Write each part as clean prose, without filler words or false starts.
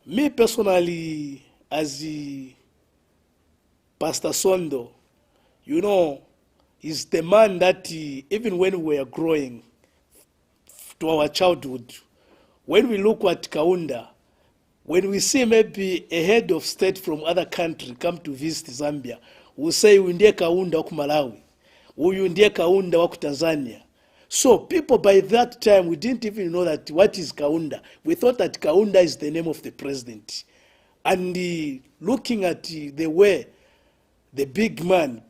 Me personally, as the Pastor Sondo, you know, is the man that even when we were growing to our childhood, when we look at Kaunda, when we see maybe a head of state from other country come to visit Zambia, we say uyu ndiye Kaunda wa Malawi, uyu ndiye Kaunda wa Tanzania. So people by that time, we didn't even know that what is Kaunda. We thought that Kaunda is the name of the president. And looking at the way the big man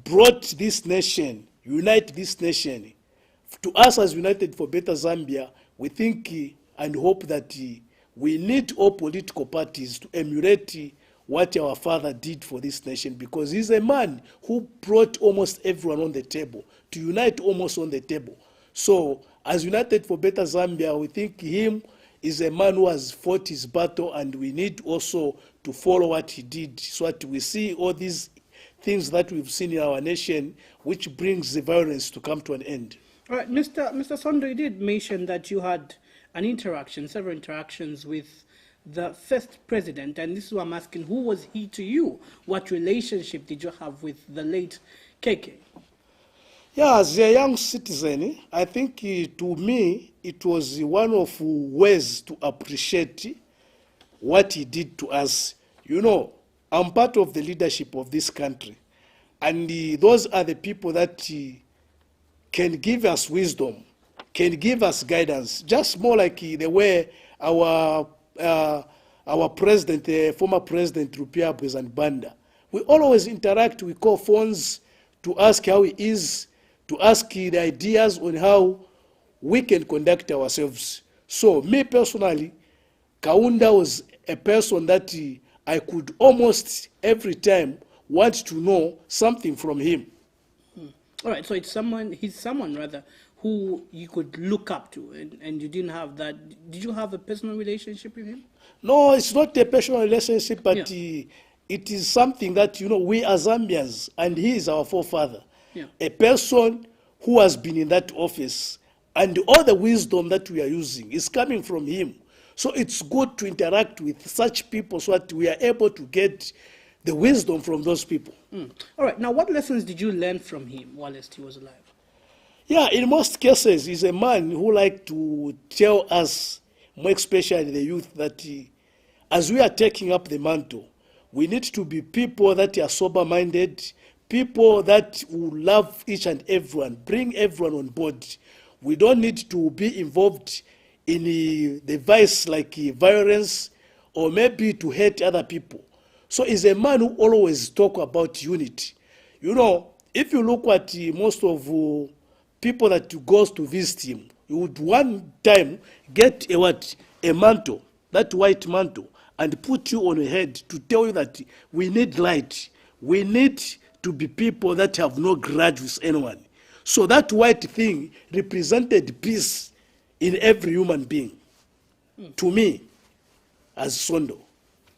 brought this nation, unite this nation, to us as United for Better Zambia, we think and hope that we need all political parties to emulate what our father did for this nation, because he's a man who brought almost everyone on the table, to unite almost on the table. So as United for Better Zambia, we think him is a man who has fought his battle, and we need also to follow what he did, so that we see all these things that we've seen in our nation, which brings the violence to come to an end. All right, Mr. Sondo, you did mention that you had an interaction, several interactions with the first president, and this is what I'm asking, who was he to you? What relationship did you have with the late KK? Yeah, as a young citizen, I think to me, it was one of ways to appreciate what he did to us. You know, I'm part of the leadership of this country, and those are the people that can give us wisdom, can give us guidance, just more like the way our president, former president Rupia Banda. We always interact, we call phones to ask how he is, to ask the ideas on how we can conduct ourselves. So me personally, Kaunda was a person that I could almost every time want to know something from him. All right, so he's someone rather who you could look up to, and you didn't have that. Did you have a personal relationship with him? No, it's not a personal relationship, but it is something that, you know, we are Zambians, and he is our forefather. Yeah. A person who has been in that office, and all the wisdom that we are using is coming from him. So it's good to interact with such people so that we are able to get the wisdom from those people. All right, now what lessons did you learn from him whilst he was alive? Yeah, in most cases, he's a man who likes to tell us, more especially the youth, that as we are taking up the mantle, we need to be people that are sober-minded, people that will love each and everyone, bring everyone on board. We don't need to be involved in the vice like violence, or maybe to hate other people. So he's a man who always talk about unity. You know, if you look at most of people that goes to visit him, you would one time get a mantle, that white mantle, and put you on your head to tell you that we need light. We need to be people that have no grudge with anyone. So that white thing represented peace in every human being, to me, as Sondo.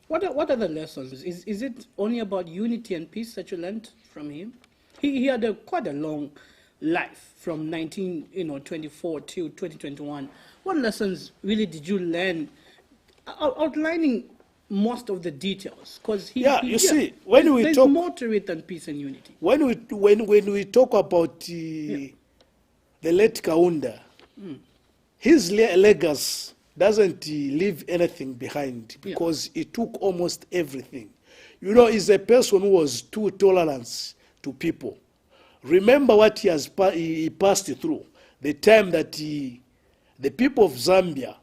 What are the lessons? Is it only about unity and peace that you learned from him? He had quite a long life from 1924 to 2021. What lessons really did you learn? Outlining most of the details, because see, when we there's talk more to it than peace and unity. When we talk about the late Kaunda, his legacy doesn't leave anything behind, because he took almost everything. You know, he's a person who was too tolerant to people. Remember what he passed through, the time that the people of Zambia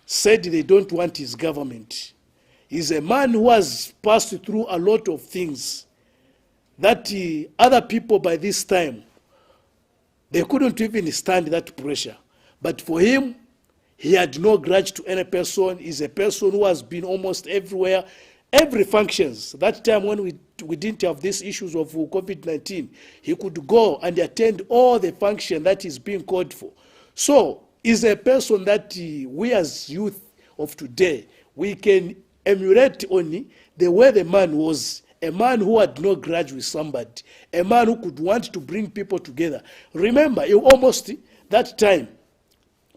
said they don't want his government. He's a man who has passed through a lot of things that other people by this time, they couldn't even stand that pressure. But for him, he had no grudge to any person. He's a person who has been almost everywhere, every functions. That time when we didn't have these issues of COVID-19, he could go and attend all the function that is being called for. So he's a person that we as youth of today, we can emulate only the way the man was, a man who had no grudge with somebody, a man who could want to bring people together. Remember, almost that time,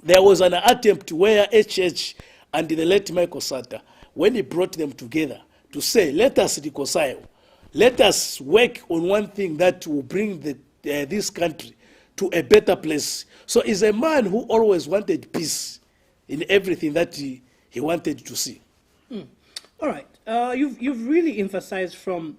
there was an attempt where HH and the late Michael Sata, when he brought them together to say, let us reconcile, let us work on one thing that will bring this country to a better place. So he's a man who always wanted peace in everything that he wanted to see. All right. You've really emphasized from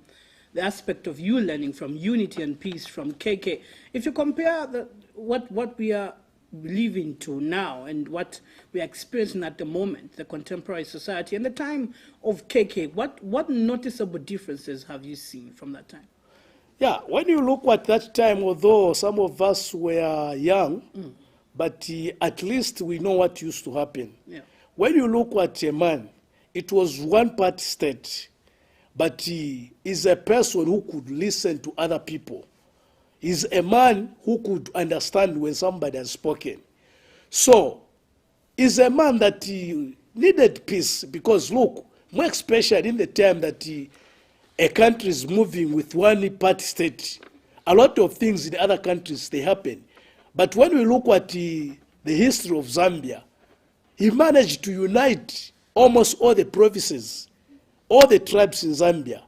the aspect of you learning from unity and peace from KK. If you compare what we are living to now and what we are experiencing at the moment, the contemporary society, and the time of KK, what noticeable differences have you seen from that time? Yeah, when you look at that time, although some of us were young, but at least we know what used to happen. Yeah. When you look at a man, it was one-party state, but he is a person who could listen to other people. He's a man who could understand when somebody has spoken. So, he's a man that he needed peace because, look, more especially in the time that a country is moving with one-party state, a lot of things in other countries, they happen. But when we look at the history of Zambia, he managed to unite almost all the provinces, all the tribes in Zambia.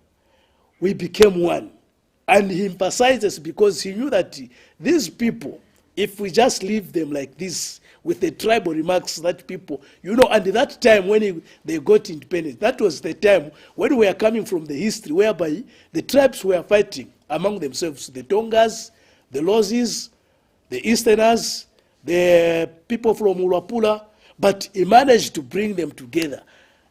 We became one. And he emphasizes because he knew that these people, if we just leave them like this, with the tribal remarks that people, and at that time when they got independence, that was the time when we are coming from the history whereby the tribes were fighting among themselves, the Tongas, the Lozis, the Easterners, the people from Luapula, but he managed to bring them together.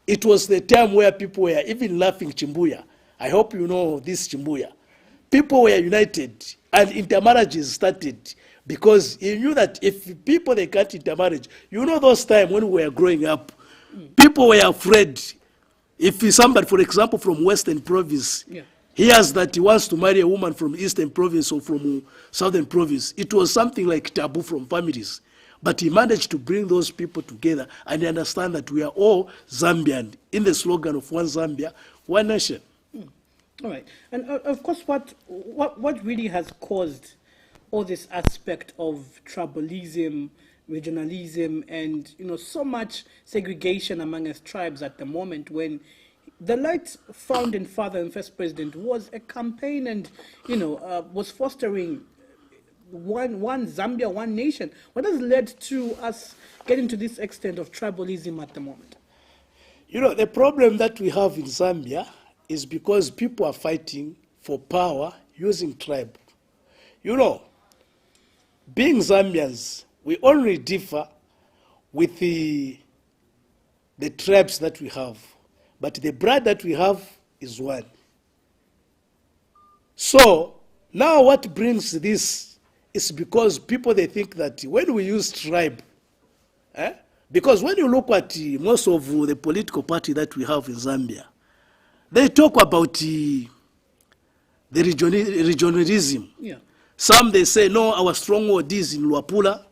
It was the time where people were even laughing Chimbuya. I hope you know this Chimbuya. People were united and intermarriages started because he knew that if people they can't intermarriage, those times when we were growing up, people were afraid. If somebody, for example, from Western Province, hears that he wants to marry a woman from Eastern Province or from Southern Province, it was something like taboo from families. But he managed to bring those people together and understand that we are all Zambian in the slogan of one Zambia, one nation. All right. And of course, what really has caused all this aspect of tribalism, regionalism, and so much segregation among us tribes at the moment when the late founding father and first president was a campaign and was fostering one Zambia, one nation. What has led to us getting to this extent of tribalism at the moment? The problem that we have in Zambia is because people are fighting for power using tribe. Being Zambians, we only differ with the tribes that we have, but the blood that we have is one. So now what brings this is because people, they think that when we use tribe, because when you look at most of the political party that we have in Zambia, they talk about the regionalism. Yeah. Some they say, no, our stronghold is in Luapula,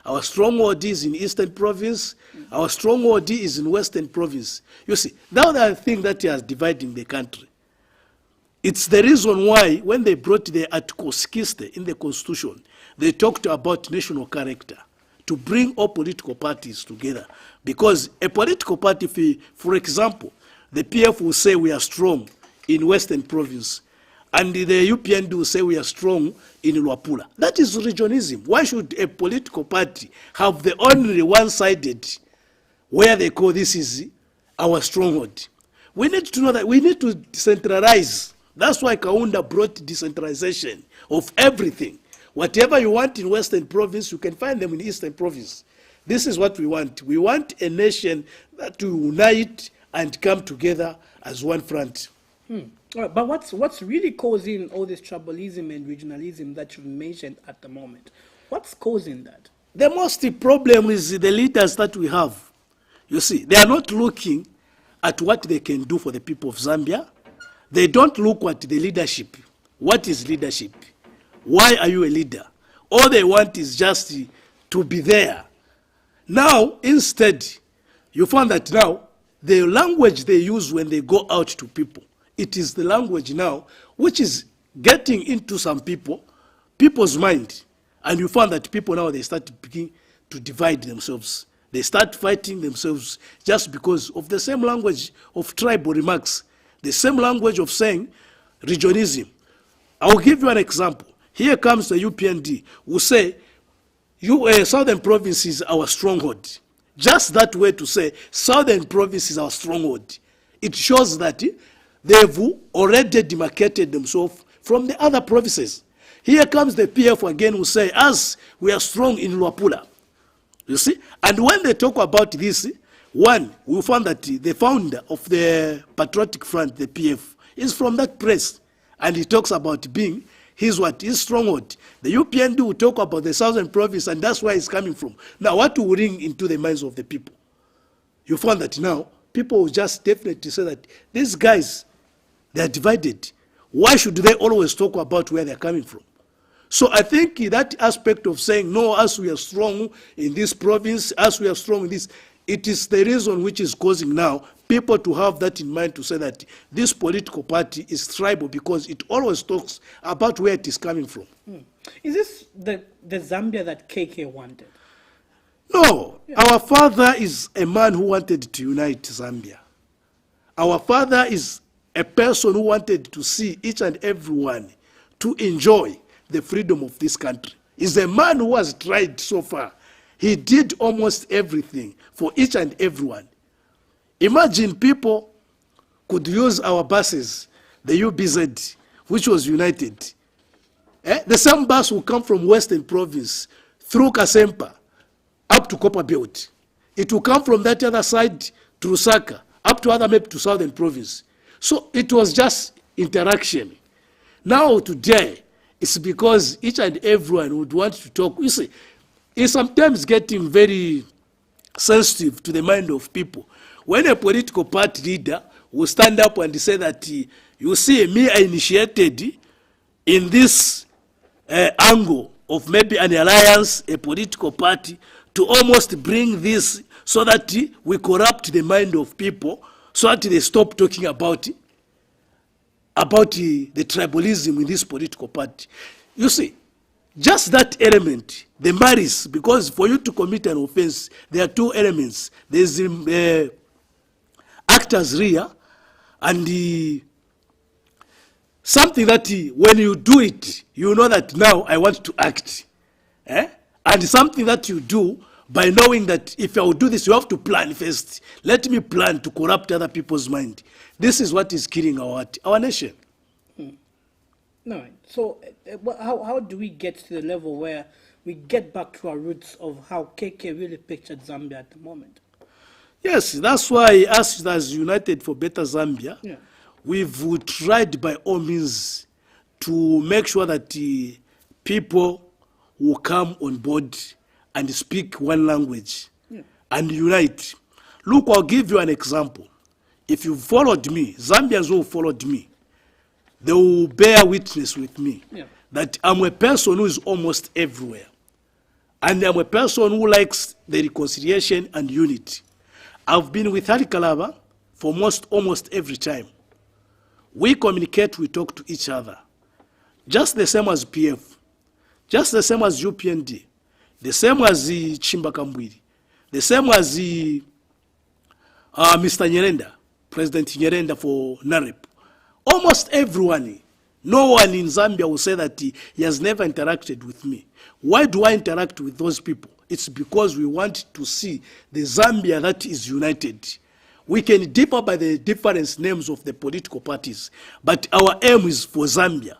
our stronghold is in Eastern Province, our stronghold is in Western Province. You see, now the thing that is dividing the country. It's the reason why when they brought the Article 60 in the Constitution, they talked about national character, to bring all political parties together. Because a political party, for example, the PF will say we are strong in Western Province, and the UPND will say we are strong in Luapula. That is regionalism. Why should a political party have the only one-sided, where they call this is our stronghold? We need to know that we need to decentralize. That's why Kaunda brought decentralization of everything. Whatever you want in Western Province, you can find them in Eastern Province. This is what we want. We want a nation that will unite and come together as one front. All right, but what's really causing all this tribalism and regionalism that you've mentioned at the moment? What's causing that? The most problem is the leaders that we have. You see, they are not looking at what they can do for the people of Zambia. They don't look at the leadership. What is leadership? Why are you a leader? All they want is just to be there. Now, instead, you find that now, the language they use when they go out to people, it is the language now which is getting into some people's mind. And you find that people now, they start to begin to divide themselves. They start fighting themselves just because of the same language of tribal remarks, the same language of saying regionalism. I'll give you an example. Here comes the UPND who say, Southern Province is our stronghold. Just that way to say, Southern Province is our stronghold. It shows that they've already demarcated themselves from the other provinces. Here comes the PF again who say, as we are strong in Luapula. You see? And when they talk about this, one, we found that the founder of the Patriotic Front, the PF, is from that place. And he talks about being his stronghold. The UPND will talk about the Southern Province, and that's where it's coming from. Now, what will ring into the minds of the people? You find that now, people will just definitely say that these guys, they are divided. Why should they always talk about where they're coming from? So I think that aspect of saying, no, as we are strong in this province, as we are strong in this, it is the reason which is causing now people to have that in mind, to say that this political party is tribal because it always talks about where it is coming from. Is this the Zambia that KK wanted? No. Yeah. Our father is a man who wanted to unite Zambia. Our father is a person who wanted to see each and everyone to enjoy the freedom of this country. He's a man who has tried so far. He did almost everything for each and everyone. Imagine people could use our buses, the UBZ, which was united. The same bus will come from Western Province through Kasempa up to Copper Belt. It will come from that other side to Lusaka up to other map to Southern Province. So it was just interaction. Now today, it's because each and everyone would want to talk. You see, it's sometimes getting very sensitive to the mind of people. When a political party leader will stand up and say that, you see, me, I initiated in this angle of maybe an alliance, a political party, to almost bring this so that we corrupt the mind of people, so that they stop talking about the tribalism in this political party. You see, just that element, the malice, because for you to commit an offense, there are two elements. There's actors rear and something that when you do it, you know that now I want to act. And something that you do by knowing that if I will do this, you have to plan first. Let me plan to corrupt other people's mind. This is what is killing our nation. No. So how do we get to the level where we get back to our roots of how KK really pictured Zambia at the moment? Yes, that's why us as United for Better Zambia, we've tried by all means to make sure that people will come on board and speak one language and unite. Look, I'll give you an example. If you followed me, Zambians who followed me, they will bear witness with me that I'm a person who is almost everywhere. And I'm a person who likes the reconciliation and unity. I've been with Hari Kalaba for almost every time. We communicate, we talk to each other. Just the same as PF, just the same as UPND, the same as Chimba Kambwiri, the same as Mr. Nyerenda, President Nyerenda for NAREP. Almost everyone, no one in Zambia will say that he has never interacted with me. Why do I interact with those people? It's because we want to see the Zambia that is united. We can differ by the different names of the political parties, but our aim is for Zambia.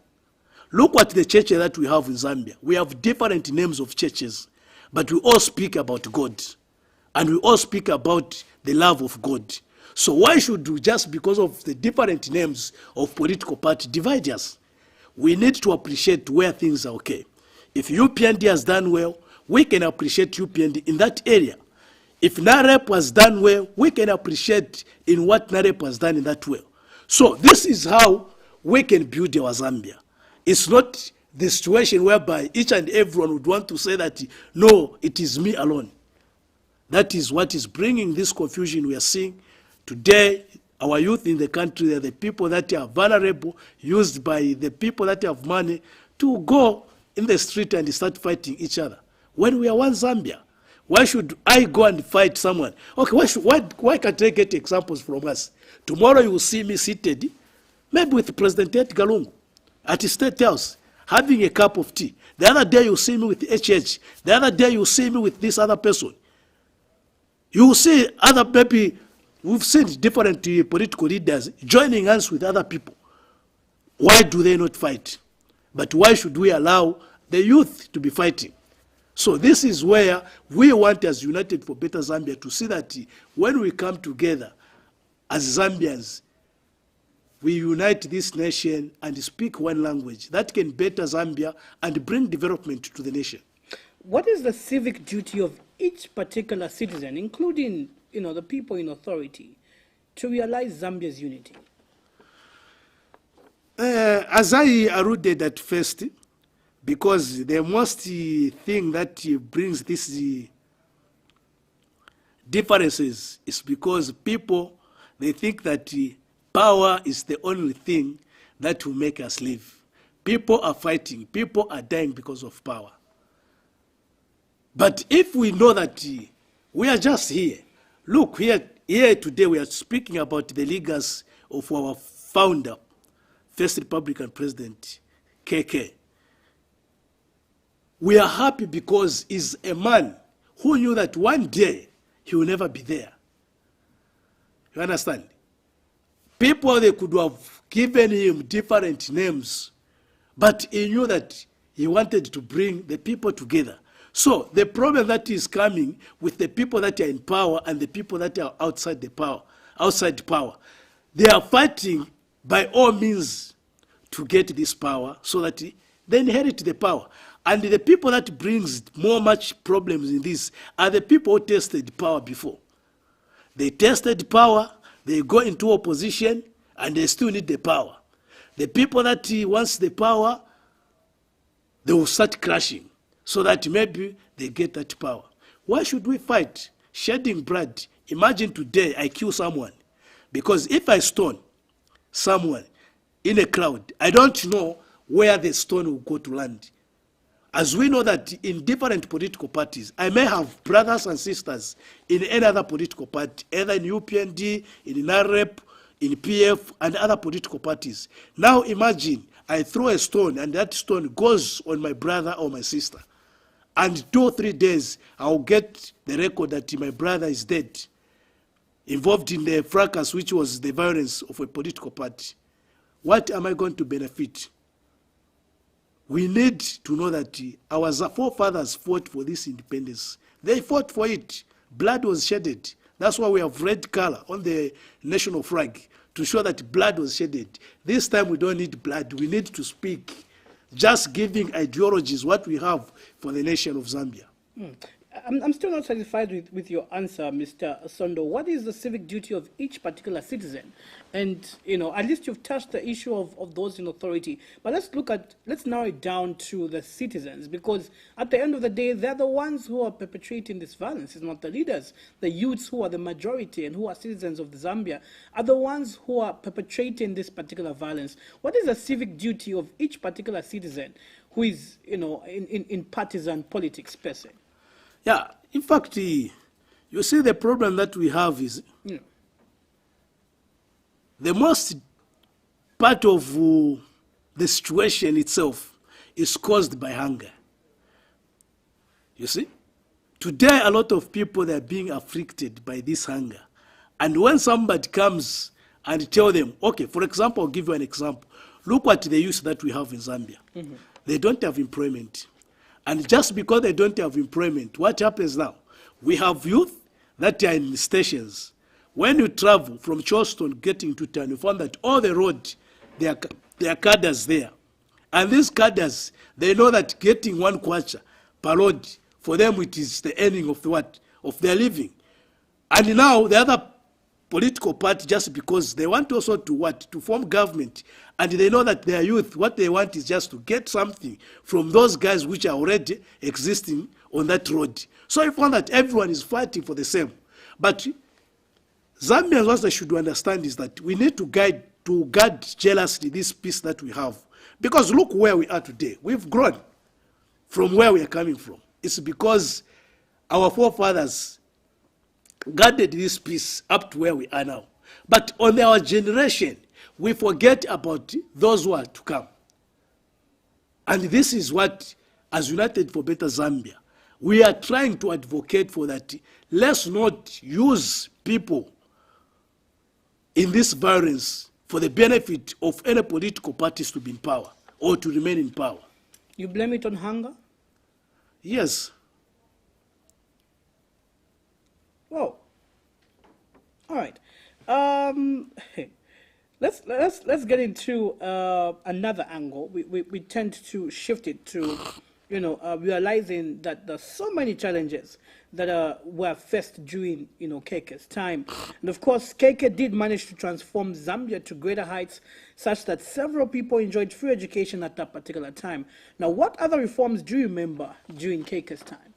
Look at the churches that we have in Zambia. We have different names of churches, but we all speak about God, and we all speak about the love of God. So why should we, just because of the different names of political party, divide us? We need to appreciate where things are okay. If UPND has done well, we can appreciate UPND in that area. If NAREP has done well, we can appreciate in what NAREP has done in that way. So this is how we can build our Zambia. It's not the situation whereby each and everyone would want to say that, no, it is me alone. That is what is bringing this confusion we are seeing. Today, our youth in the country, are the people that are vulnerable, used by the people that have money to go in the street and start fighting each other. When we are one Zambia, Why should I go and fight someone? Okay, why can't I get examples from us? Tomorrow you will see me seated, maybe with President Edgar Lungu at his State House, having a cup of tea. The other day you see me with HH. The other day you see me with this other person. You will see other people, we've seen different political leaders joining hands with other people. Why do they not fight? But why should we allow the youth to be fighting? So this is where we want, as United for Better Zambia, to see that when we come together as Zambians, we unite this nation and speak one language that can better Zambia and bring development to the nation. What is the civic duty of each particular citizen, including the people in authority, to realize Zambia's unity? As I alluded at first, because the most thing that brings these differences is because people, they think that power is the only thing that will make us live. People are fighting, people are dying because of power. But if we know that we are just here, look, here today we are speaking about the legacy of our founder, First Republican President, KK. We are happy because he's a man who knew that one day he will never be there. You understand? People, they could have given him different names, but he knew that he wanted to bring the people together. So the problem that is coming with the people that are in power and the people that are outside power, they are fighting by all means to get this power so that they inherit the power. And the people that brings much problems in this are the people who tested power before. They tested power, they go into opposition, and they still need the power. The people that wants the power, they will start crashing so that maybe they get that power. Why should we fight? Shedding blood. Imagine today I kill someone. Because if I stone someone in a crowd, I don't know where the stone will go to land. As we know that in different political parties, I may have brothers and sisters in any other political party, either in UPND, in NREP, in PF, and other political parties. Now imagine I throw a stone and that stone goes on my brother or my sister. And 2 or 3 days, I'll get the record that my brother is dead, involved in the fracas, which was the violence of a political party. What am I going to benefit? We need to know that our forefathers fought for this independence. They fought for it. Blood was shedded. That's why we have red color on the national flag, to show that blood was shedded. This time we don't need blood. We need to speak. Just giving ideologies what we have for the nation of Zambia. I'm still not satisfied with your answer, Mr. Sondo. What is the civic duty of each particular citizen? And, at least you've touched the issue of those in authority. But let's narrow it down to the citizens, because at the end of the day, they're the ones who are perpetrating this violence. It's not the leaders. The youths, who are the majority and who are citizens of the Zambia, are the ones who are perpetrating this particular violence. What is the civic duty of each particular citizen who is, in partisan politics per se? Yeah, in fact, you see the problem that we have is the most part of the situation itself is caused by hunger. You see? Today, a lot of people, they are being afflicted by this hunger. And when somebody comes and tell them, okay, for example, I'll give you an example. Look at the youth that we have in Zambia. They don't have employment. And just because they don't have employment, what happens now? We have youth that are in stations. When you travel from Charleston getting to town, you find that all the road, there are cadres there. And these cadres, they know that getting 1 kwacha per road, for them it is the earning of of their living. And now the other political party, just because they want also to form government, and they know that their youth, what they want is just to get something from those guys which are already existing on that road. So I found that everyone is fighting for the same. But Zambians, what they should understand is that we need to guard jealously this peace that we have. Because look where we are today. We've grown from where we are coming from. It's because our forefathers guarded this peace up to where we are now. But on our generation, we forget about those who are to come. And this is what, as United for Better Zambia, we are trying to advocate for that. Let's not use people in this violence for the benefit of any political parties to be in power or to remain in power. You blame it on hunger? Yes. Oh, all right. Let's get into another angle. We tend to shift it to, realizing that there's so many challenges that were faced during Keke's time, and of course Keke did manage to transform Zambia to greater heights, such that several people enjoyed free education at that particular time. Now, what other reforms do you remember during Keke's time?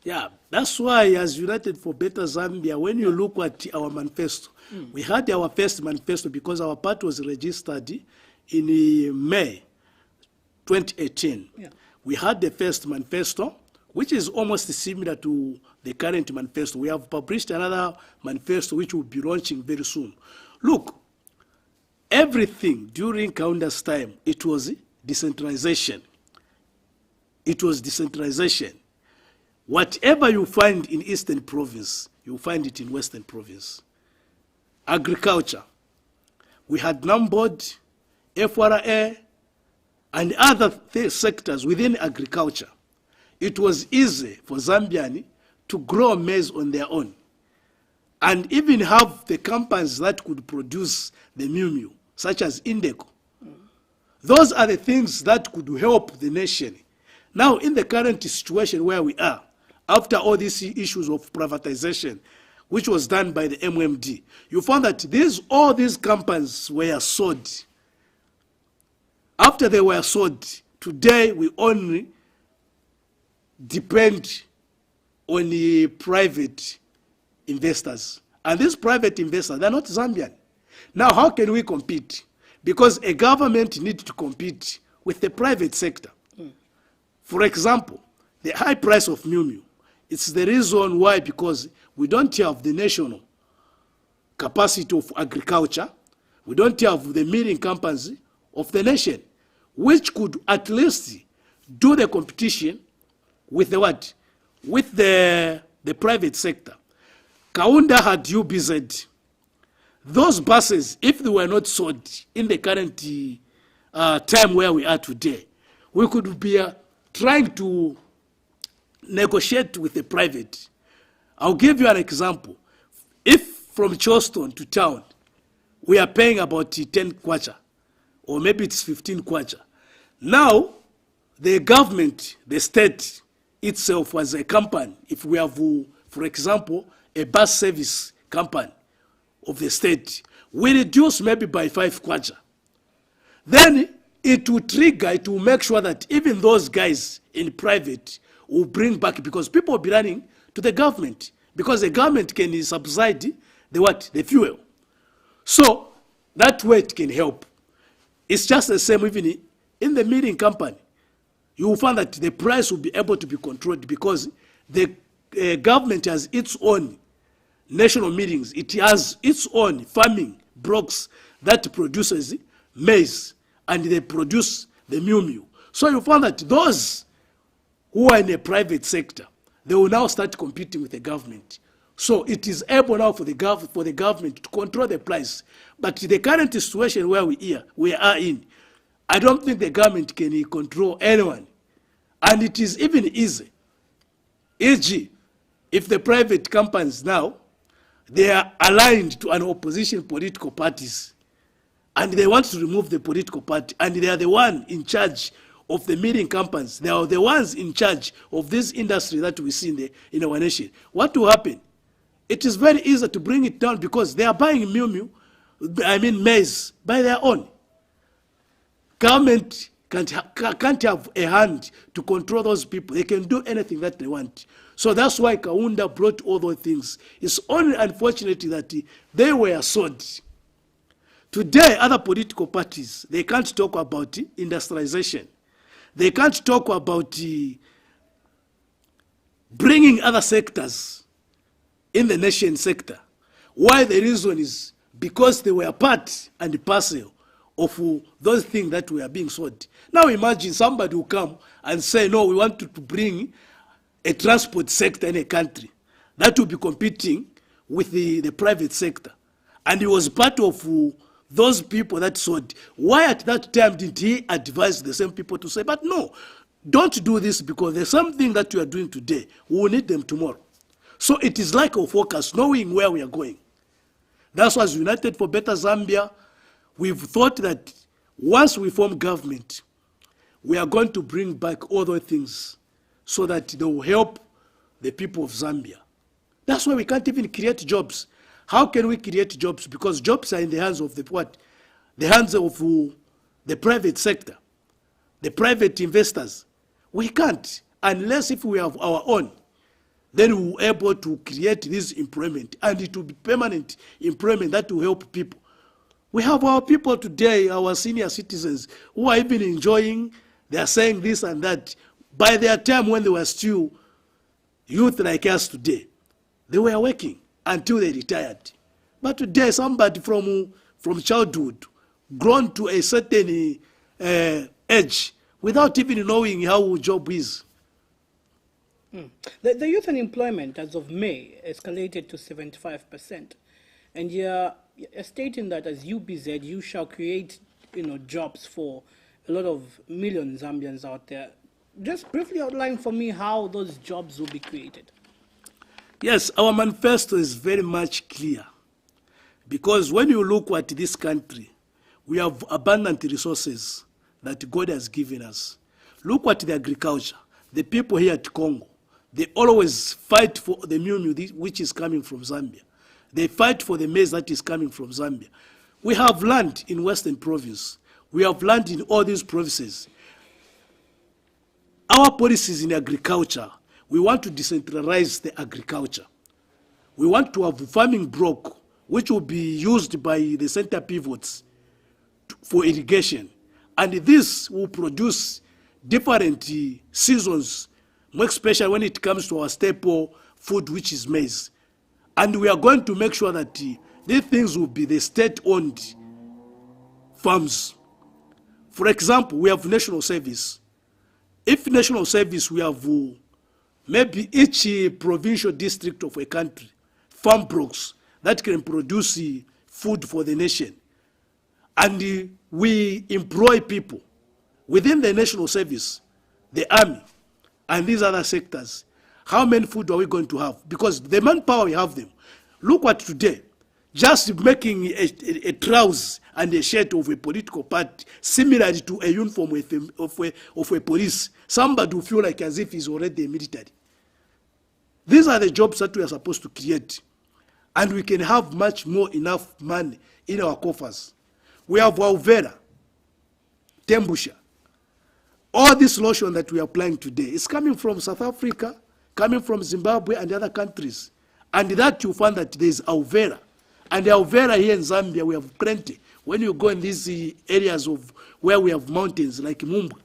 Yeah, that's why as United for Better Zambia, when you look at our manifesto, we had our first manifesto because our party was registered in May 2018. Yeah. We had the first manifesto, which is almost similar to the current manifesto. We have published another manifesto which will be launching very soon. Look, everything during Kaunda's time, it was decentralization. It was decentralization. Whatever you find in Eastern Province, you find it in Western Province. Agriculture. We had NAMBOD, FRA, and other sectors within agriculture. It was easy for Zambians to grow maize on their own and even have the companies that could produce the Muvi, such as Indeco. Those are the things that could help the nation. Now, in the current situation where we are, after all these issues of privatization, which was done by the MMD, you found that all these companies were sold. After they were sold, today we only depend on the private investors. And these private investors, they're not Zambian. Now, how can we compete? Because a government needs to compete with the private sector. For example, the high price of Muvi, it's the reason why, because we don't have the national capacity of agriculture, we don't have the milling companies of the nation, which could at least do the competition with the what? With the private sector. Kaunda had UBZ. Those buses, if they were not sold in the current time where we are today, we could be trying to negotiate with the private. I'll give you an example. If from Charleston to town, we are paying about 10 kwacha, or maybe it's 15 kwacha. Now, the government, the state itself as a company, if we have, for example, a bus service company of the state, we reduce maybe by 5 kwacha. Then it will trigger, it will make sure that even those guys in private will bring back, because people will be running to the government, because the government can subsidize the fuel. So that way it can help. It's just the same even in the milling company. You will find that the price will be able to be controlled because the government has its own national meetings. It has its own farming blocks that produces maize, and they produce the Muvi. So you find that those who are in the private sector, they will now start competing with the government. So it is able now for the government to control the price. But the current situation where we are in, I don't think the government can control anyone. And it is even easy. E.g., if the private companies now, they are aligned to an opposition political parties, and they want to remove the political party, and they are the one in charge of the milling companies, they are the ones in charge of this industry that we see in our nation, what will happen? It is very easy to bring it down because they are buying maize by their own. Government can't have a hand to control those people. They can do anything that they want. So that's why Kaunda brought all those things. It's only unfortunate that they were sold. Today, other political parties, they can't talk about industrialization. They can't talk about bringing other sectors in the nation sector. Why? The reason is because they were part and parcel of those things that were being sold. Now imagine somebody will come and say, no, we want to bring a transport sector in a country that will be competing with the private sector. And he was part of those people that sold. Why at that time did he advise the same people to say, but no, don't do this because there's something that you are doing today. We will need them tomorrow. So it is like a focus, knowing where we are going. That's why as United for Better Zambia, we've thought that once we form government, we are going to bring back all those things so that they will help the people of Zambia. That's why we can't even create jobs. How can we create jobs? Because jobs are in the hands of the what? The hands of the private sector, the private investors. We can't, unless if we have our own. Then we will be able to create this employment, and it will be permanent employment that will help people. We have our people today, our senior citizens, who are even enjoying, they are saying this and that. By their time when they were still youth like us today, they were working until they retired. But today, somebody from childhood, grown to a certain age, without even knowing how job is. The youth unemployment as of May escalated to 75%. And you're stating that as UBZ, you shall create jobs for a lot of million Zambians out there. Just briefly outline for me how those jobs will be created. Yes, our manifesto is very much clear. Because when you look at this country, we have abundant resources that God has given us. Look at the agriculture. The people here at Congo, they always fight for the Muvi, which is coming from Zambia. They fight for the maize that is coming from Zambia. We have land in Western Province. We have land in all these provinces. Our policies in agriculture, we want to decentralize the agriculture. We want to have farming block, which will be used by the center pivots for irrigation. And this will produce different seasons, more especially when it comes to our staple food, which is maize. And we are going to make sure that these things will be the state-owned farms. For example, we have national service. If national service, we have maybe each provincial district of a country, farm blocks that can produce food for the nation. And we employ people within the national service, the army, and these other sectors. How many food are we going to have? Because the manpower, we have them. Look at today, just making a trouser and a shirt of a political party, similar to a uniform of a police, somebody will feel like as if he's already a military. These are the jobs that we are supposed to create. And we can have much more enough money in our coffers. We have Wauvera, Tembusha. All this lotion that we are applying today is coming from South Africa, coming from Zimbabwe and other countries. And that you find that there is Wauvera. And the Wauvera here in Zambia, we have plenty. When you go in these areas of where we have mountains like Mumba,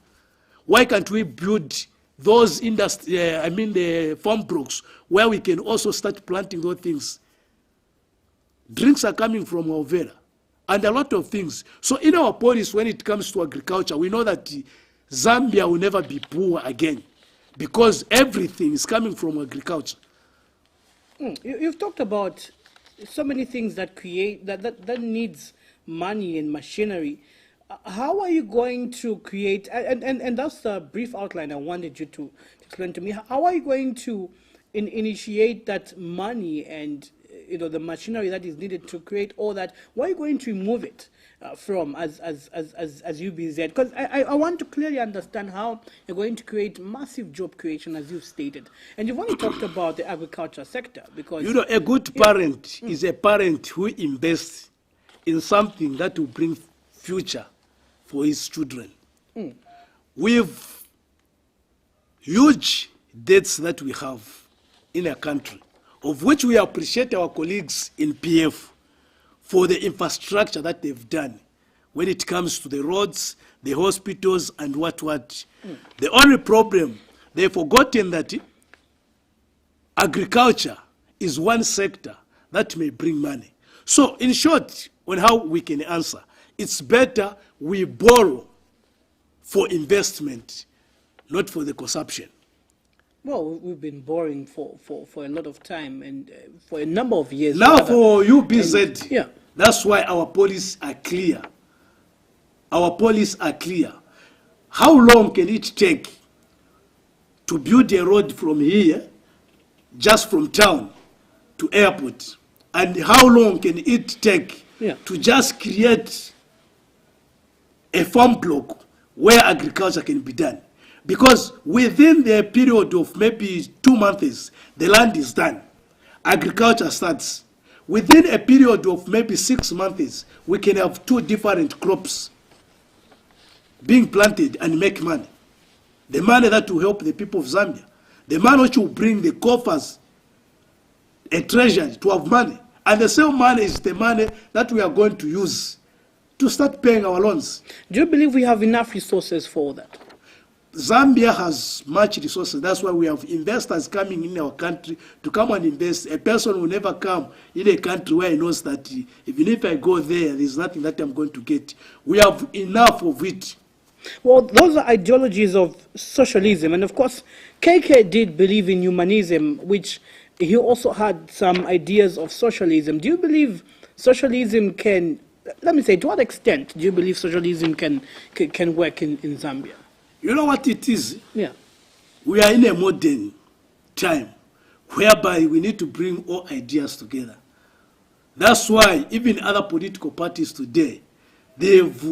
why can't we build those the farm blocks where we can also start planting those things? Drinks are coming from Wauvera and a lot of things. So in our policy, when it comes to agriculture, we know that Zambia will never be poor again because everything is coming from agriculture. You've talked about so many things that that needs money and machinery. How are you going to create, and that's the brief outline I wanted you to explain to me. How are you going to initiate that money and the machinery that is needed to create all that? Where are you going to remove it from as UBZ? Because I want to clearly understand how you're going to create massive job creation, as you've stated. And you've only talked about the agriculture sector because a good parent is a parent who invests in something that will bring future for his children. With huge debts that we have in a country, of which we appreciate our colleagues in PF for the infrastructure that they've done when it comes to the roads, the hospitals, and what. The only problem, they've forgotten that agriculture is one sector that may bring money. So in short, on how we can answer, it's better we borrow for investment, not for the consumption. Well, we've been borrowing for a lot of time and for a number of years. Now rather. for UBZ, Yeah. that's why our policies are clear. Our policies are clear. How long can it take to build a road from here, just from town to airport? And how long can it take to just create a farm block where agriculture can be done? Because within the period of maybe 2 months, the land is done. Agriculture starts. Within a period of maybe 6 months, we can have 2 different crops being planted and make money. The money that will help the people of Zambia. The money which will bring the coffers a treasury to have money. And the same money is the money that we are going to use to start paying our loans. Do you believe we have enough resources for that? Zambia has much resources. That's why we have investors coming in our country to come and invest. A person will never come in a country where he knows that even if I go there, there's nothing that I'm going to get. We have enough of it. Well, those are ideologies of socialism. And of course, KK did believe in humanism, which he also had some ideas of socialism. Do you believe socialism can, let me say, to what extent do you believe socialism can work in Zambia? You know what it is? Yeah. We are in a modern time whereby we need to bring all ideas together. That's why even other political parties today, they have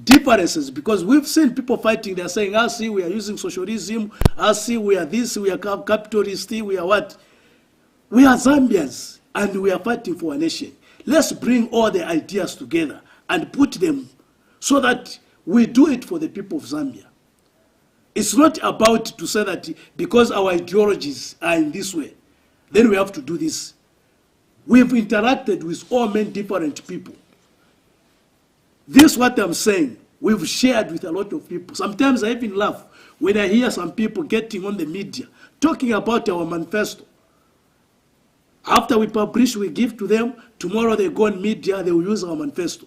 differences, because we've seen people fighting. They're saying, see, we are using socialism. See, we are this, we are capitalist, we are what? We are Zambians, and we are fighting for a nation. Let's bring all the ideas together and put them so that we do it for the people of Zambia. It's not about to say that because our ideologies are in this way, then we have to do this. We've interacted with all many different people. This is what I'm saying. We've shared with a lot of people. Sometimes I even laugh when I hear some people getting on the media talking about our manifesto. After we publish, we give to them. Tomorrow they go on media, they will use our manifesto.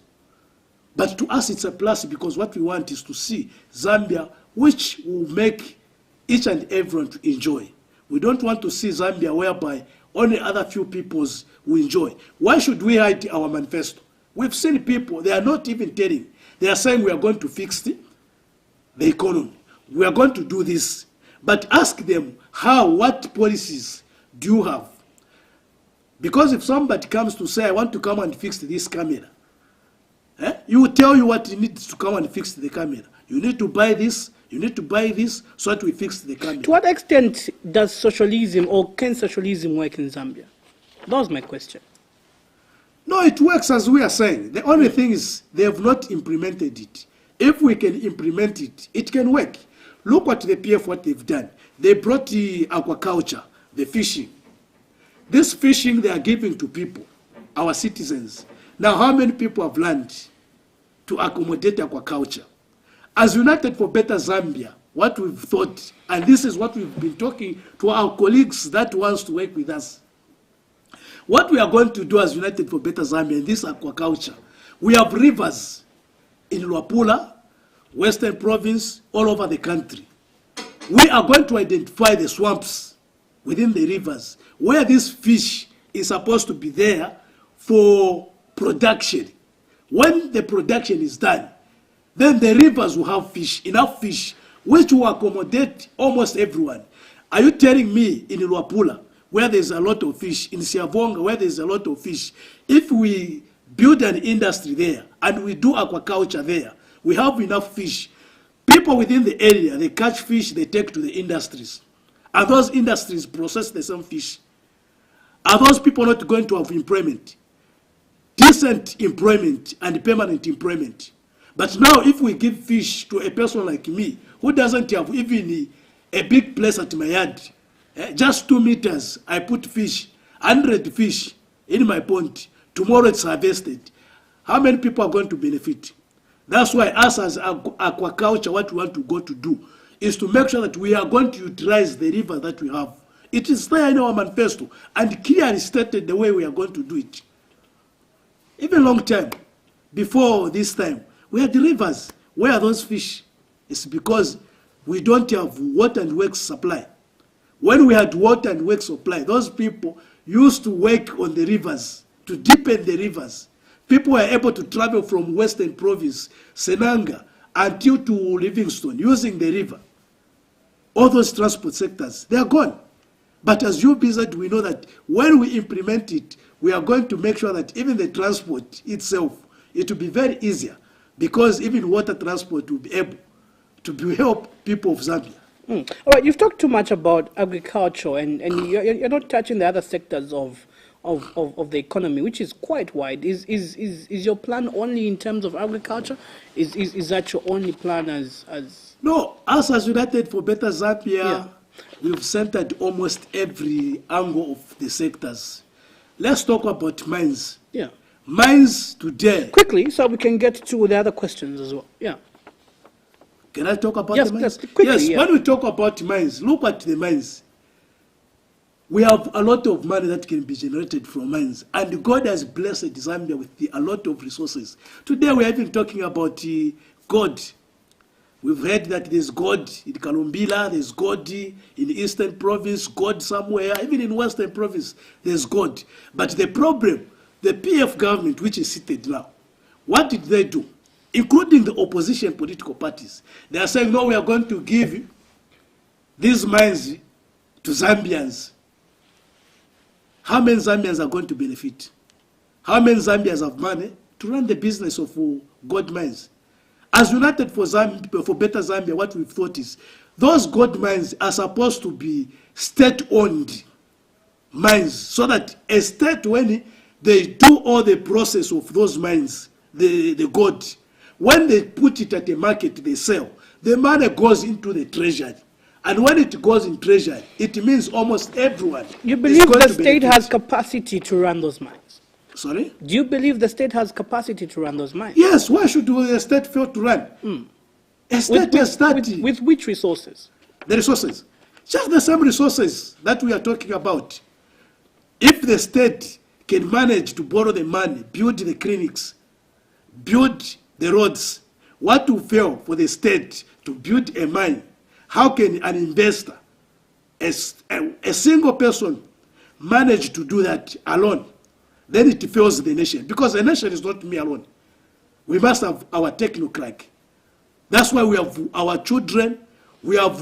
But to us, it's a plus, because what we want is to see Zambia, which will make each and everyone to enjoy. We don't want to see Zambia whereby only other few peoples will enjoy. Why should we hide our manifesto? We've seen people, they are not even telling. They are saying we are going to fix the economy. We are going to do this. But ask them how, what policies do you have? Because if somebody comes to say, I want to come and fix this camera, you will tell you what you need to come and fix the camera. You need to buy this, you need to buy this, so that we fix the camera. To what extent does socialism, or can socialism work in Zambia? That was my question. No, it works as we are saying. The only thing is they have not implemented it. If we can implement it, it can work. Look at the PF, what they've done. They brought the aquaculture, the fishing. This fishing they are giving to people, our citizens. Now, how many people have learned to accommodate aquaculture? As United for Better Zambia, what we've thought, and this is what we've been talking to our colleagues that wants to work with us. What we are going to do as United for Better Zambia in this aquaculture, we have rivers in Luapula, Western Province, all over the country. We are going to identify the swamps within the rivers where this fish is supposed to be there for production. When the production is done, then the rivers will have fish, enough fish, which will accommodate almost everyone. Are you telling me in Luapula, where there's a lot of fish, in Siavonga, where there's a lot of fish, if we build an industry there and we do aquaculture there, we have enough fish. People within the area, they catch fish, they take to the industries. And those industries process the same fish. Are those people not going to have employment? Decent employment and permanent employment. But now if we give fish to a person like me, who doesn't have even a big place at my yard, just 2 meters, I put fish, 100 fish in my pond. Tomorrow it's harvested. How many people are going to benefit? That's why us as aquaculture, what we want to go to do is to make sure that we are going to utilize the river that we have It is there in our manifesto and clearly stated the way we are going to do it. Even long time, before this time, we had the rivers. Where are those fish? It's because we don't have water and works supply. When we had water and work supply, those people used to work on the rivers, to deepen the rivers. People were able to travel from Western Province, Senanga, until to Livingstone, using the river. All those transport sectors, they are gone. But as UBZ, we know that when we implement it, we are going to make sure that even the transport itself, it will be very easier, because even water transport will be able to help people of Zambia. All right, you've talked too much about agriculture, and you're not touching the other sectors of the economy, which is quite wide. Is your plan only in terms of agriculture? Is that your only plan as? No, us as United for Better Zambia, we've centered almost every angle of the sectors. Let's talk about mines. Yeah. Mines today. Quickly, so we can get to the other questions as well. Yeah. Can I talk about Yes, the mines? yes, quickly, yes, yeah. When we talk about mines, look at the mines. We have a lot of money that can be generated from mines. And God has blessed Zambia with a lot of resources. Today we are even talking about gold. We've heard that there's gold in Kalumbila, there's gold in the Eastern Province, gold somewhere, even in Western Province, there's gold. But the problem, the PF government, which is seated now, what did they do? Including the opposition political parties. They are saying, no, we are going to give these mines to Zambians. How many Zambians are going to benefit? How many Zambians have money to run the business of gold mines? As United for Better Zambia, what we've thought is, those gold mines are supposed to be state-owned mines, so that a state, when they do all the process of those mines, the gold, when they put it at the market, they sell, the money goes into the treasury. And when it goes in treasury, it means almost everyone. You believe the state has capacity to run those mines? Sorry? Do you believe the state has capacity to run those mines? Yes, why should the state fail to run? A state has started. With which resources? The resources. Just the same resources that we are talking about. If the state can manage to borrow the money, build the clinics, build the roads, what will fail for the state to build a mine? How can an investor, a single person, manage to do that alone? Then it fails the nation. Because the nation is not me alone. We must have our technocrat. That's why we have our children, we have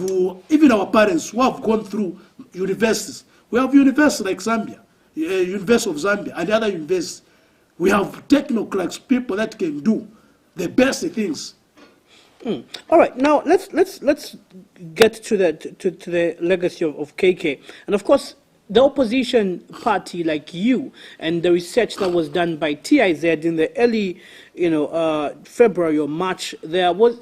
even our parents who have gone through universities. We have universities like Zambia, University of Zambia, and other universities. We have technocrats, people that can do the best things. All right, now let's get to the legacy of KK, and of course the opposition party like you and the research that was done by TIZ in the early, February or March. There was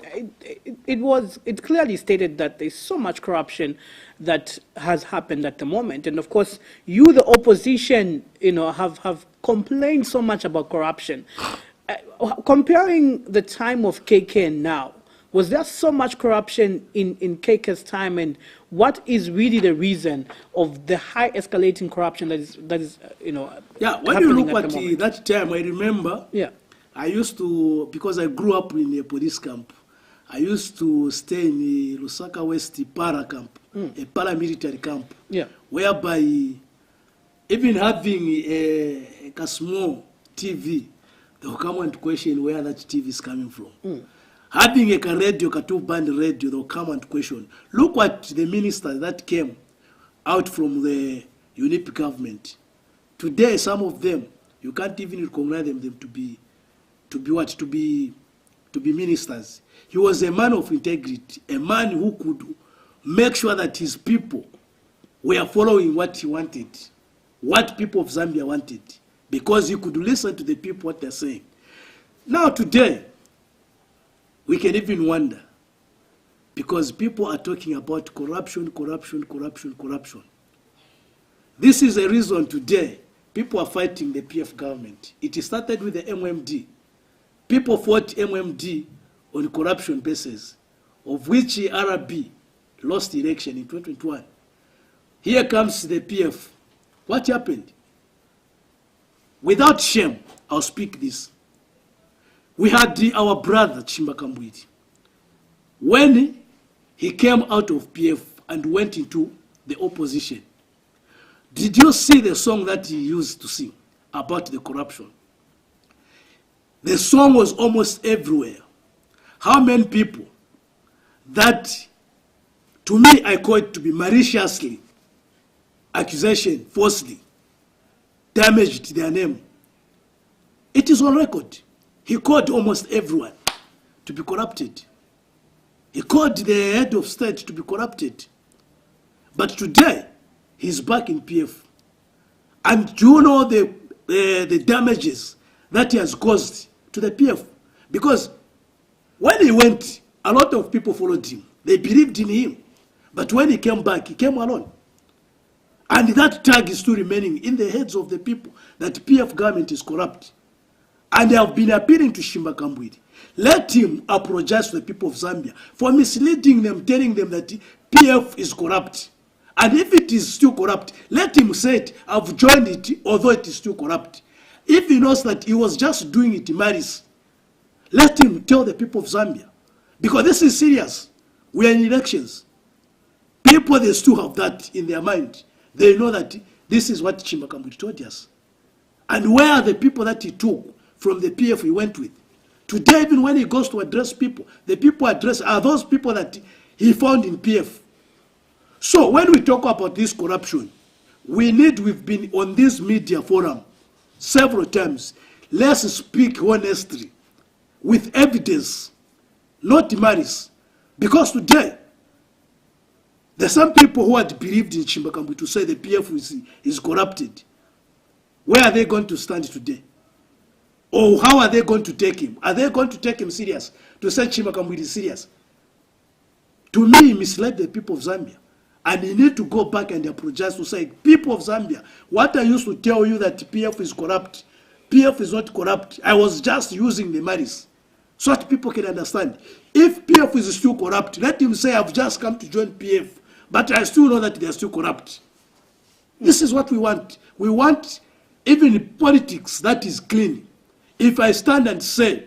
it clearly stated that there's so much corruption that has happened at the moment, and of course you, the opposition, have complained so much about corruption. Comparing the time of KK and now, was there so much corruption in KK's time, and what is really the reason of the high escalating corruption that is Yeah, when you look at that time, I remember. Yeah. I used to, because I grew up in a police camp, I used to stay in the Lusaka West para camp, a paramilitary camp, whereby even having a small TV, they will come and question where that TV is coming from. Having a radio, a two-band radio, they'll come and question. Look at the ministers that came out from the UNIP government. Today, some of them, you can't even recognize them to be ministers. He was a man of integrity, a man who could make sure that his people were following what he wanted, what people of Zambia wanted, because he could listen to the people what they're saying. Now today, we can even wonder, because people are talking about corruption. This is a reason today people are fighting the PF government. It started with the MMD. People fought MMD on corruption basis, of which RB lost election in 2021. Here comes the PF. What happened? Without shame, I'll speak this. We had our brother Chimbakambwiti. When he came out of PF and went into the opposition, did you see the song that he used to sing about the corruption? The song was almost everywhere. How many people that, to me, I call it to be maliciously, accusation, falsely, damaged their name. It is on record. He called almost everyone to be corrupted. He called the head of state to be corrupted. But today, he's back in PF. And do you know the damages that he has caused to the PF? Because when he went, a lot of people followed him. They believed in him. But when he came back, he came alone. And that tag is still remaining in the heads of the people that PF government is corrupt. And they have been appealing to Chimbakambwiti. Let him apologize to the people of Zambia for misleading them, telling them that PF is corrupt. And if it is still corrupt, let him say it, I've joined it, although it is still corrupt. If he knows that he was just doing it in malice, let him tell the people of Zambia. Because this is serious. We are in elections. People, they still have that in their mind. They know that this is what Chimbakambwiti told us. And where are the people that he took from the PF he went with? Today, even when he goes to address people, the people address are those people that he found in PF. So when we talk about this corruption, we've been on this media forum several times. Let's speak honestly, with evidence, not malice. Because today, there's some people who had believed in Chimbakambwiti to say the PF is corrupted. Where are they going to stand today? Or how are they going to take him? Are they going to take him serious? To say Chimbakambwiti is serious? To me, he misled the people of Zambia. And he need to go back and apologize to say, people of Zambia, what I used to tell you that PF is corrupt, PF is not corrupt. I was just using the malice so that people can understand. If PF is still corrupt, let him say, I've just come to join PF, but I still know that they are still corrupt. This is what we want. We want even politics that is clean. If I stand and say,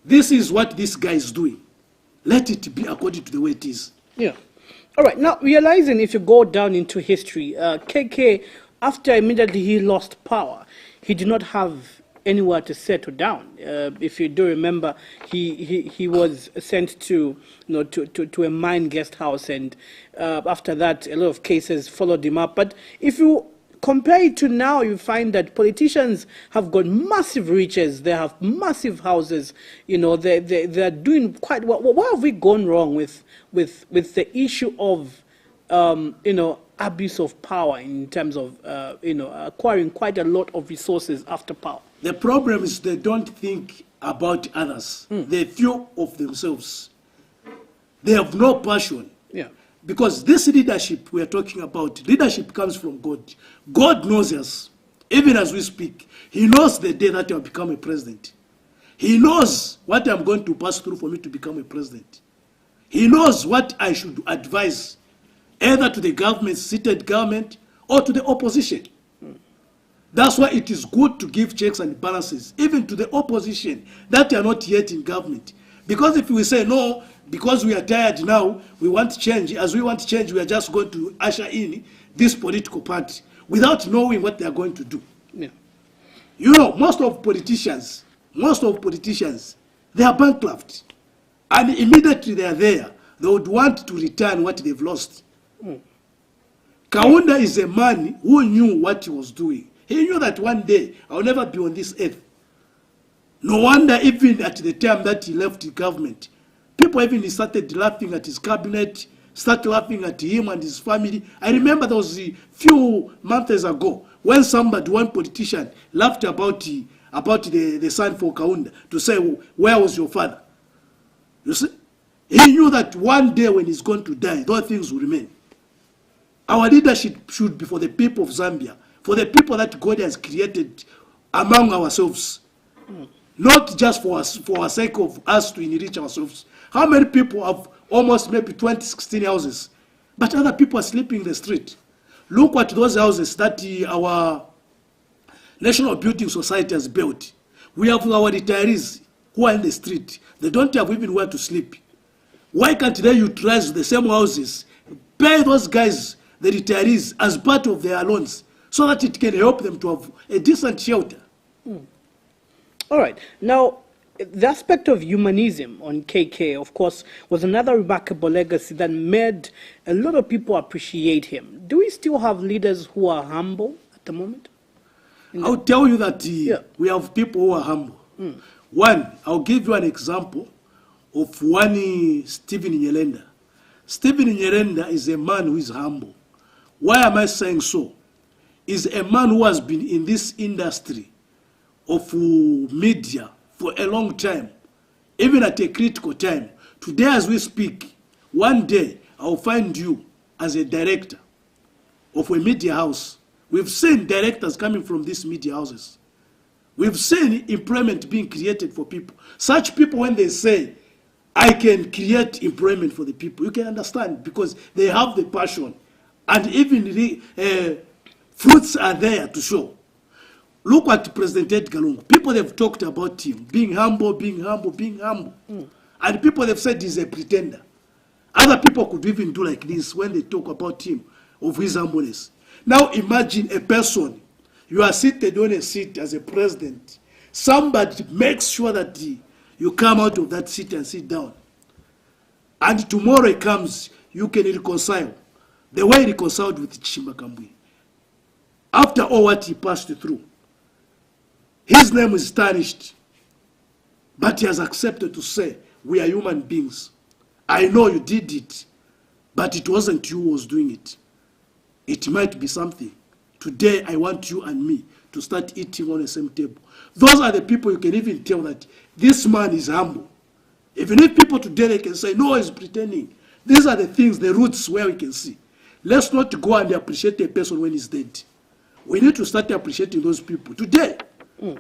this is what this guy is doing, let it be according to the way it is. Yeah. All right. Now, realizing if you go down into history, KK, after immediately he lost power, he did not have anywhere to settle down. If you do remember, he was sent to a mine guest house, and after that, a lot of cases followed him up. But if you compare it to now, you find that politicians have got massive riches. They have massive houses. They're doing quite well. Why have we gone wrong with the issue of abuse of power in terms of acquiring quite a lot of resources after power? The problem is they don't think about others. They feel of themselves. They have no passion. Yeah. Because this leadership we are talking about, leadership comes from God. God knows us, even as we speak. He knows the day that I'll become a president. He knows what I'm going to pass through for me to become a president. He knows what I should advise, either to the government, seated government, or to the opposition. That's why it is good to give checks and balances, even to the opposition that are not yet in government. Because if we say, no, because we are tired now, we want change. As we want change, we are just going to usher in this political party without knowing what they are going to do. Yeah. Most of politicians, they are bankrupt. And immediately they are there, they would want to return what they've lost. Kaunda is a man who knew what he was doing. He knew that one day, I'll never be on this earth. No wonder even at the time that he left the government, people even started laughing at his cabinet, started laughing at him and his family. I remember there was a few months ago when one politician, laughed about the son for Kaunda to say, where was your father? You see? He knew that one day when he's going to die, those things will remain. Our leadership should be for the people of Zambia, for the people that God has created among ourselves. Not just for our sake of us to enrich ourselves. How many people have almost maybe 20, 16 houses, but other people are sleeping in the street? Look at those houses that our National Building Society has built. We have our retirees who are in the street. They don't have even where to sleep. Why can't they utilize the same houses, pay those guys, the retirees, as part of their loans, so that it can help them to have a decent shelter? All right. Now, the aspect of humanism on KK, of course, was another remarkable legacy that made a lot of people appreciate him. Do we still have leaders who are humble at the moment? I'll tell you that we have people who are humble. One, I'll give you an example of one Stephen Nyelenda. Stephen Nyelenda is a man who is humble. Why am I saying so? He's a man who has been in this industry of media for a long time, even at a critical time. Today as we speak, one day I'll find you as a director of a media house. We've seen directors coming from these media houses. We've seen employment being created for people. Such people, when they say, I can create employment for the people, you can understand, because they have the passion. And even the fruits are there to show. Look at President Edgar Lungu. People have talked about him being humble, being humble, being humble. And people have said he's a pretender. Other people could even do like this when they talk about him, of his humbleness. Now imagine a person, you are seated on a seat as a president. Somebody makes sure that you come out of that seat and sit down. And tomorrow it comes, you can reconcile. The way he reconciled with Chimbakambwe. After all what he passed through. His name is tarnished. But he has accepted to say, we are human beings. I know you did it, but it wasn't you who was doing it. It might be something. Today, I want you and me to start eating on the same table. Those are the people you can even tell that this man is humble. Even if people today they can say, no, he's pretending. These are the things, the roots where we can see. Let's not go and appreciate a person when he's dead. We need to start appreciating those people. Today,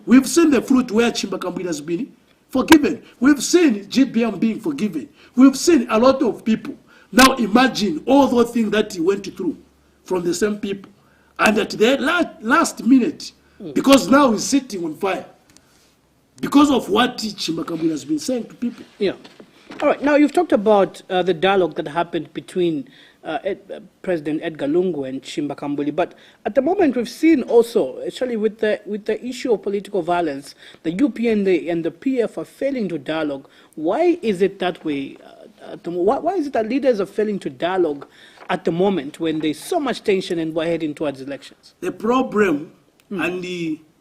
we've seen the fruit where Chimbakambwe has been forgiven. We've seen GBM being forgiven. We've seen a lot of people. Now imagine all those things that he went through from the same people. And at the last minute, because now he's sitting on fire, because of what Chimbakambwe has been saying to people. Yeah. All right. Now, you've talked about the dialogue that happened between President Edgar Lungu and Chimbakambwe, but at the moment we've seen also, actually with the issue of political violence, the UP and the PF are failing to dialogue. Why is it that way? Why is it that leaders are failing to dialogue at the moment when there's so much tension and we're heading towards elections? The problem, and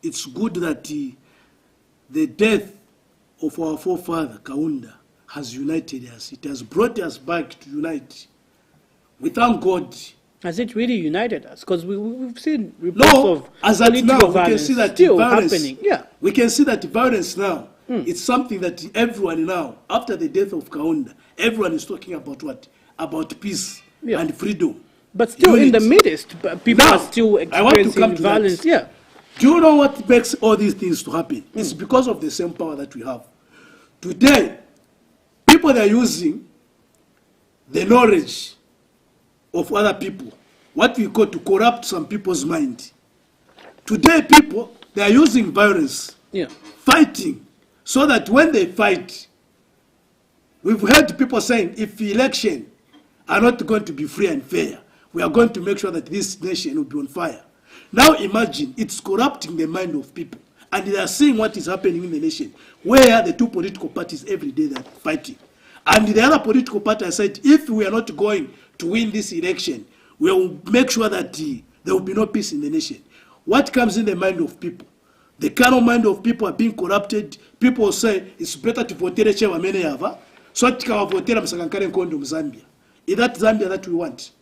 it's good that the death of our forefather, Kaunda, has united us. It has brought us back to unite. We thank God. Has it really united us? Because we've seen reports of as at now, we can see that still violence, happening. Yeah. We can see that violence now, it's something that everyone now, after the death of Kaunda, everyone is talking about what? About peace and freedom. But still in the midst, people are still experiencing violence. That. Yeah. Do you know what makes all these things to happen? It's because of the same power that we have. Today, people are using the knowledge of other people, what we call to corrupt some people's mind. Today, people, they are using violence, fighting, so that when they fight, we've heard people saying, if the election are not going to be free and fair, we are going to make sure that this nation will be on fire. Now imagine, it's corrupting the mind of people. And they are seeing what is happening in the nation, where the two political parties every day they are fighting. And the other political party said, if we are not going to win this election, we will make sure that there will be no peace in the nation. What comes in the mind of people? The carnal mind of people are being corrupted. People say, it's better to vote Chewameneyava, so that we vote Msakankare Nkondo Zambia. Is that Zambia that we want?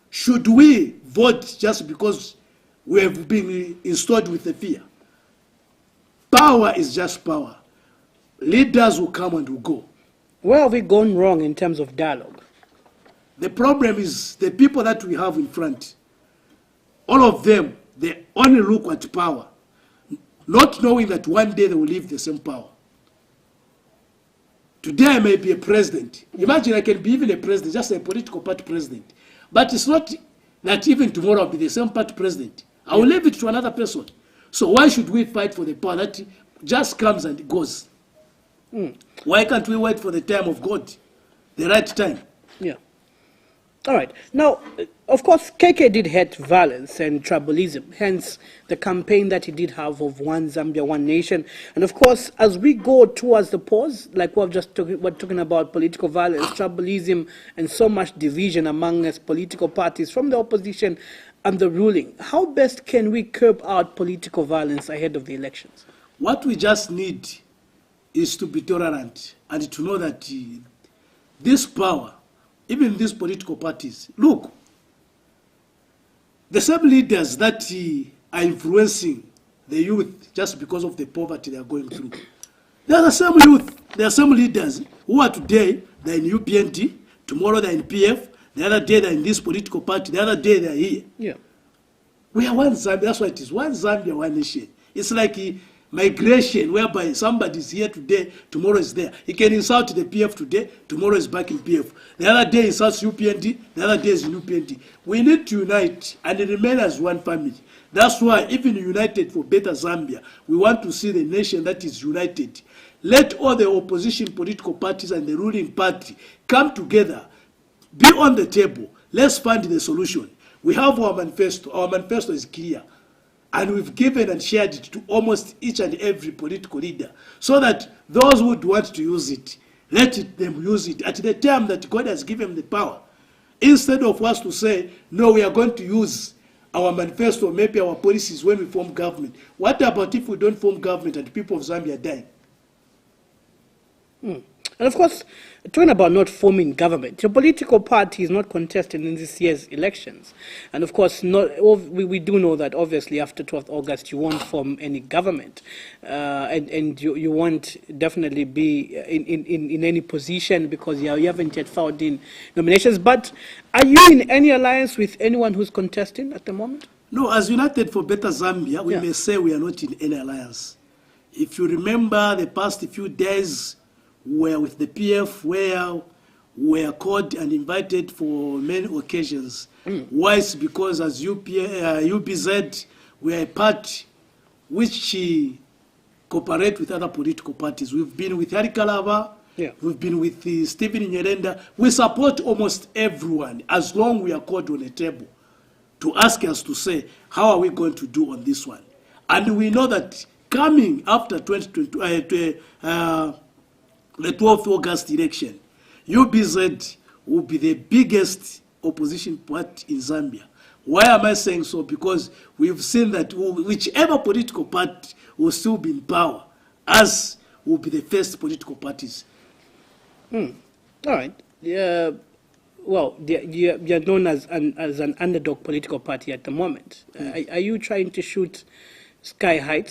Should we vote just because we have been installed with the fear? Power is just power. Leaders will come and will go. Where have we gone wrong in terms of dialogue? The problem is the people that we have in front. All of them, they only look at power, not knowing that one day they will leave the same power. Today I may be a president. Imagine I can be even a president, just a political party president. But it's not that even tomorrow I'll be the same party president. I will leave it to another person. So why should we fight for the power that just comes and goes? Why can't we wait for the time of God, the right time? Yeah. All right. Now, of course, KK did hate violence and tribalism, hence the campaign that he did have of One Zambia, One Nation. And of course, as we go towards the pause, like we're talking about political violence, tribalism, and so much division among us political parties from the opposition and the ruling, how best can we curb out political violence ahead of the elections? What we just need is to be tolerant and to know that this power, even these political parties, look, the same leaders that are influencing the youth just because of the poverty they are going through. They are the same youth, they are same leaders who are today, they're in UPNT, tomorrow they're in PF, the other day they're in this political party, the other day they're here. Yeah. We are one Zambia, that's what it is, one Zambia, one nation. It's like migration, whereby somebody is here today, tomorrow is there. He can insult the PF today, tomorrow is back in PF. The other day insults UPND, the other day is in UPND. We need to unite and remain as one family. That's why even united for better Zambia, we want to see the nation that is united. Let all the opposition political parties and the ruling party come together, be on the table. Let's find the solution. We have our manifesto. Our manifesto is clear. And we've given and shared it to almost each and every political leader so that those who would want to use it, them use it at the time that God has given them the power. Instead of us to say, no, we are going to use our manifesto, maybe our policies when we form government. What about if we don't form government and people of Zambia are dying? And of course, talking about not forming government, your political party is not contested in this year's elections. And of course, we do know that obviously after 12th August, you won't form any government. And you won't definitely be in any position because you haven't yet filed in nominations. But are you in any alliance with anyone who's contesting at the moment? No, as United for Better Zambia, we may say we are not in any alliance. If you remember the past few days, were with the PF, where we were called and invited for many occasions. Why? It's because as UBZ, we are a party which cooperate with other political parties. We've been with Harry Kalava, we've been with Stephen Nyerenda. We support almost everyone as long we are called on a table to ask us to say, how are we going to do on this one? And we know that coming after the 12th August election, UBZ will be the biggest opposition party in Zambia. Why am I saying so? Because we've seen that whichever political party will still be in power, us will be the first political parties. All right. Well, you're known as an underdog political party at the moment. Are you trying to shoot high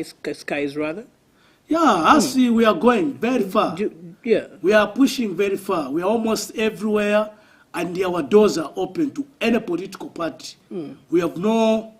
skies rather? Yeah, as we are going very far. Yeah. We are pushing very far. We are almost everywhere, and our doors are open to any political party. We have no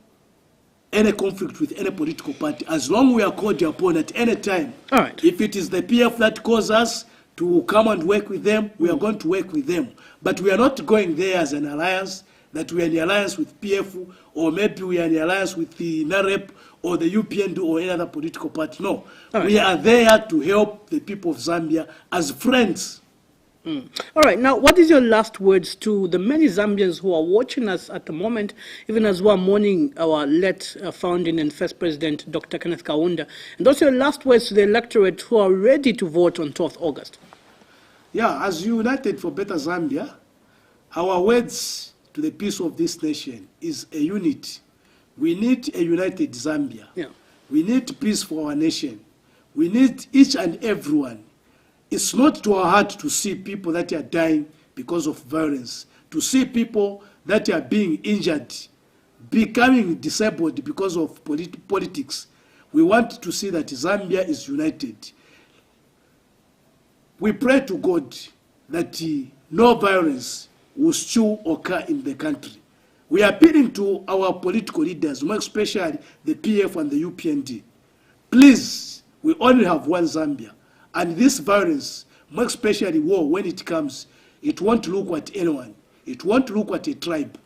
any conflict with any political party, as long as we are called upon at any time. All right. If it is the PF that calls us to come and work with them, we are going to work with them. But we are not going there as an alliance, that we are in alliance with PF, or maybe we are in alliance with the NAREP, or the UPND, or any other political party. No. Right. We are there to help the people of Zambia as friends. All right. Now, what is your last words to the many Zambians who are watching us at the moment, even as we are mourning our late founding and first president, Dr. Kenneth Kaunda, and also your last words to the electorate who are ready to vote on 12th August? Yeah, as United for Better Zambia, our words to the peace of this nation is a unity. We need a united Zambia. Yeah. We need peace for our nation. We need each and everyone. It's not to our heart to see people that are dying because of violence, to see people that are being injured, becoming disabled because of politics. We want to see that Zambia is united. We pray to God that no violence will still occur in the country. We are appealing to our political leaders, more especially the PF and the UPND. Please, we only have one Zambia. And this violence, more especially war, when it comes, it won't look at anyone. It won't look at a tribe.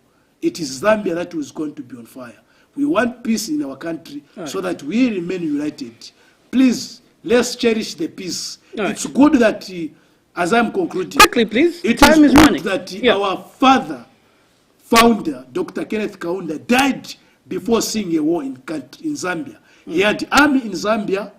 it is Zambia that was going to be on fire. We want peace in our country so that we remain united. Please, let's cherish the peace. It's good that, as I'm concluding, quickly, please. It Time is is good running. that our founder, Dr. Kenneth Kaunda, died before seeing a war in Zambia. He had army in Zambia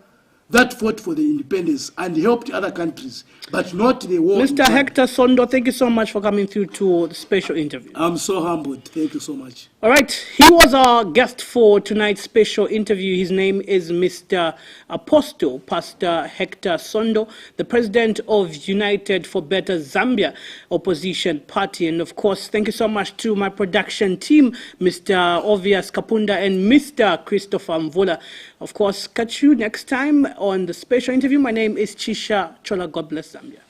that fought for the independence and helped other countries, but not the war. Mr. Hector Sondo, thank you so much for coming through to the special interview. I'm so humbled. Thank you so much. All right, he was our guest for tonight's special interview. His name is Mr. Apostle Pastor Hector Sondo, the president of United for Better Zambia opposition party. And of course, thank you so much to my production team, Mr. Obvious Kapunda and Mr. Christopher Mvula. Of course, catch you next time on the special interview. My name is Chisha Chola. God bless Zambia.